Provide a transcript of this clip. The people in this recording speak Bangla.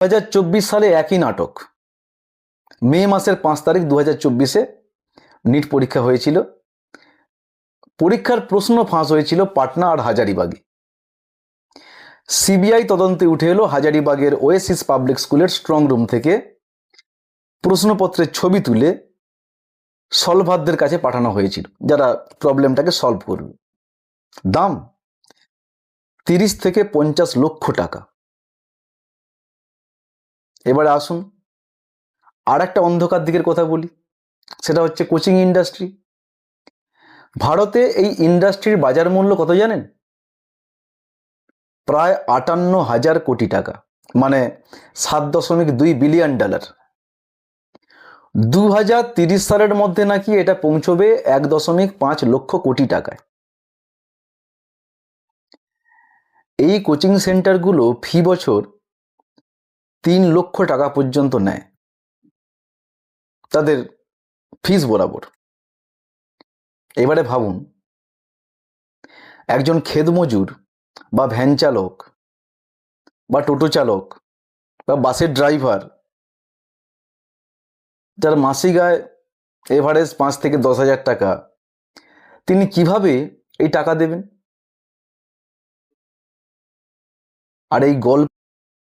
2024 সালে একই নাটক, মে মাসের 5 তারিখ 2024-এ নিট পরীক্ষা হয়েছিল। পরীক্ষার প্রশ্ন ফাঁস হয়েছিল পাটনা আর হাজারিবাগে। সিবিআই তদন্তে উঠে এলো হাজারিবাগের ওয়েসিস পাবলিক স্কুলের স্ট্রং রুম থেকে প্রশ্নপত্রের ছবি তুলে সলভারদের কাছে পাঠানো হয়েছিল, যারা প্রবলেমটাকে সলভ করবে। দাম 30 থেকে 50 লক্ষ টাকা। এবারে আসুন আর একটা অন্ধকার দিকের কথা বলি, সেটা হচ্ছে কোচিং ইন্ডাস্ট্রি। ভারতে এই ইন্ডাস্ট্রির বাজার মূল্য কত জানেন? প্রায় 58,000 কোটি টাকা, মানে 7.2 বিলিয়ন ডলার। 2030 সালের মধ্যে নাকি এটা পৌঁছবে 1.5 লক্ষ কোটি টাকায়। এই কোচিং সেন্টারগুলো ফি বছর 3 লক্ষ টাকা পর্যন্ত নেয় তাদের ফিস বরাবর। এবারে ভাবুন, একজন ক্ষেত মজুর বা ভ্যান চালক বা টোটো চালক বা বাসের ড্রাইভার, যার মাসিক আয় এভারেজ 5 থেকে 10,000 টাকা, তিনি কিভাবে এই টাকা দেবেন? আর এই গল্প